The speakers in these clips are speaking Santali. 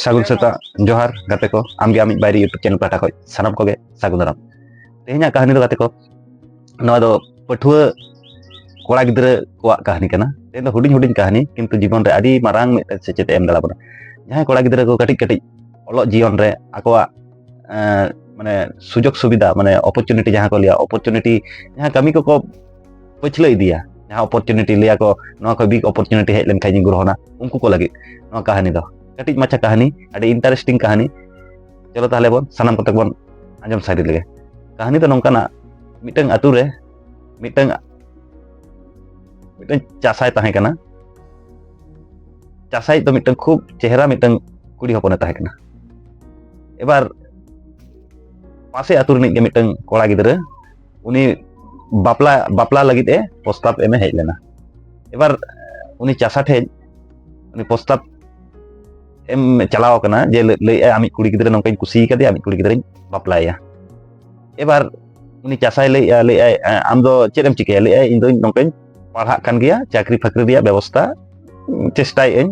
Sagun seta Johar gate ko amge amit bairi YouTube channel pata ko sanam ko ge sagun daram tehnya kahani do gate ko no do pathua kola gidra ko kahani kana tehnya huding huding kahani kintu jibon re adi marang secet em dala bona jahan kola gidra ko katik katik olok jion re akwa mane sujok subida mane opportunity jahan ko liya opportunity jahan kami ko pachla idiya jahan opportunity liya ko no ko big opportunity hej len khai gurohna unku ko lagi no kahani do katik macha kahani ada interesting kahani chalo tahle bon sanam kotek bon anjom sari lege kahani to nongkana miteng atu re miteng chasai tahe kana chasai to miteng khub chehra miteng kudi hopona tahe kana ebar pase atu rinit ge miteng kola gidra uni bapla lagit postab eme hej lena ebar uni chasa the uni postab em chalao kana je lei ami kuri gidra nongkain kusi kade ami kuri gidra baplaya ebar uni chasai lei am do chet em chike lei indo nongkain parha kan gea chakri fakri dia ব্যবস্থা চেষ্টাই en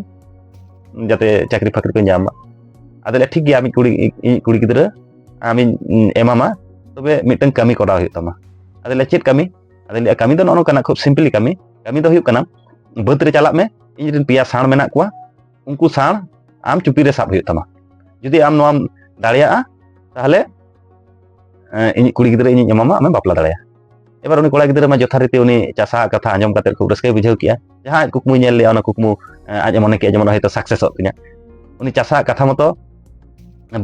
jate chakri fakri ko nyama adale thik gea ami kuri gidra ami emama tobe miteng kami koraw huyuk tama adale chet kami do nono kana khub simply kami do huyuk kana baut re chalak me ᱤᱧ ᱨᱮᱱ ᱯᱮᱭᱟ ᱥᱟᱬ ᱢᱮᱱᱟᱜ ᱠᱚᱣᱟ ᱩᱱᱠᱩ ᱥᱟᱬ ᱟᱢ ᱪᱩᱯᱤ ᱨᱮ ᱥᱟᱵ ᱦᱩᱭᱩᱜ ᱛᱟᱢᱟ ᱡᱩᱫᱤ ᱟᱢ ᱱᱚᱣᱟᱢ ᱫᱟᱲᱮᱭᱟᱜᱼᱟ ᱛᱟᱦᱞᱮ ᱤᱧ ᱠᱩᱲᱤ ᱜᱤᱫᱽᱨᱟᱹ ᱤᱧᱤᱧ ᱮᱢᱟᱢᱟ ᱟᱢᱮᱢ ᱵᱟᱯᱞᱟ ᱫᱟᱲᱮᱭᱟᱜᱼᱟ ᱮᱵᱟᱨ ᱩᱱᱤ ᱠᱚᱲᱟ ᱜᱤᱫᱽᱨᱟᱹ ᱢᱟ ᱡᱚᱛᱷᱟᱨᱤᱛᱤ ᱩᱱᱤ ᱪᱟᱥᱟ ᱠᱟᱛᱷᱟ ᱟᱸᱡᱚᱢ ᱠᱟᱛᱮ ᱠᱷᱩᱵ ᱨᱟᱹᱥᱠᱟᱹᱭ ᱵᱩᱡᱷᱟᱹᱣ ᱠᱮᱜᱼᱟ ᱡᱟᱦᱟᱸ ᱠᱩᱠᱢᱩᱭ ᱧᱮᱞ ᱞᱮᱜᱼᱟ ᱚᱱᱟ ᱠᱩᱠᱢᱩ ᱟᱡ ᱢᱚᱱᱮ ᱠᱮᱜᱼᱟ ᱡᱮᱢᱚᱱ ᱦᱚᱭᱛᱳ ᱥᱟᱠᱥᱮᱥᱚᱜ ᱛᱤᱧᱟ ᱩᱱᱤ ᱪᱟᱥᱟ ᱠᱟᱛᱷᱟ ᱢᱚᱛᱚ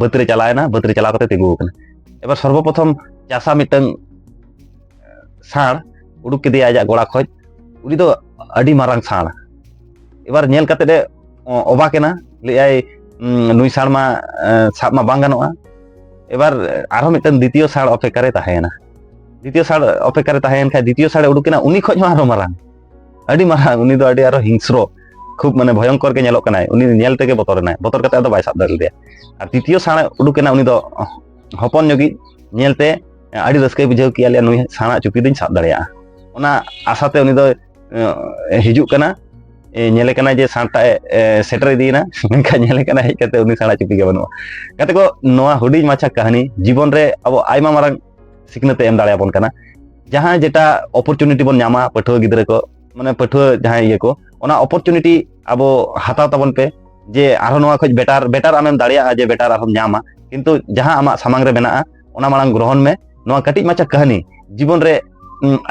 ᱵᱟᱹᱫᱽ ᱨᱮ ᱪᱟᱞᱟᱣᱮᱱᱟ ᱵᱟᱹᱫᱽ ᱨᱮ ᱪᱟᱞᱟᱣ ᱠᱟᱛᱮ ᱛᱤᱸᱜᱩ ᱟᱠᱟᱱᱟ ᱮᱵᱟर ᱥᱚᱨᱵᱚᱯᱨᱚᱛᱷᱚᱢ ᱪᱟᱥᱟ ᱢᱤᱫᱴᱟᱝ ᱥᱟᱬ ᱩᱰᱩᱠ ᱠᱮᱫᱮᱭᱟ ᱟᱡᱟᱜ ᱜᱚᱲᱟ ᱠᱷᱚᱡ ᱩᱱᱤ ᱫᱚ ᱟᱹᱰᱤ ᱢᱟᱨᱟᱝ ᱥᱟᱬ ebar nyel kate de obakena leai nui sar ma sab ma bang ganoa ebar arho miten ditio sar opekare tahena ditio sar opekare tahen kha ditio sar udukena uni khoj ma arho marang adi marang uni do adi arho hingsro khub mane bhayankor ge nyelok kanai uni nyel tege botorena botor kate ado bai sab dal dia ar ditio sar udukena uni do hopon nyogi nyelte adi raskay bujhau ki ale nui sana chupi din sab dareya ona asate uni do hijuk kana nyele kana je santa setter idina menka nyele kana hej kate uni sana chupi ge banua kate ko noa huding macha kahani jibon re abo aima marang siknate em dare abon kana jahan jeta opportunity bon nyama pathua gidra ko mane pathua jahan iye ko ona opportunity abo hataw tabon pe je arho noa khoj betar amem dareya je betar arhom nyama kintu jahan ama samang re mena ona marang grohon me noa katik macha kahani jibon re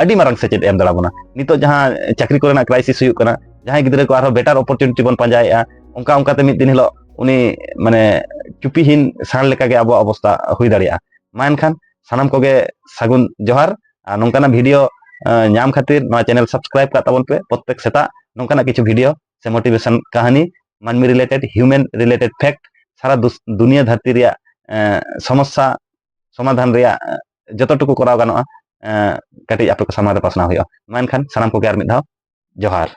adi marang sechet em dara bona nito jahan chakri korena crisis huyuk kana jahan gidra ko arho betar opportunity bon panjaya onka te mid din hilo uni mane chupi hin san leka ge abo obostha hui dareya main khan sanam koge sagun johar nongkana video nyam khatir noa channel subscribe ka tabon pe prottek seta nongkana kichu video se motivation kahani manmi related human related fact sara dunia dharti reya समस्या समाधान reya joto tuku koraw ganoa katik ape ko samare pasna huyuga main khan sanam koge ar mid dhaw johar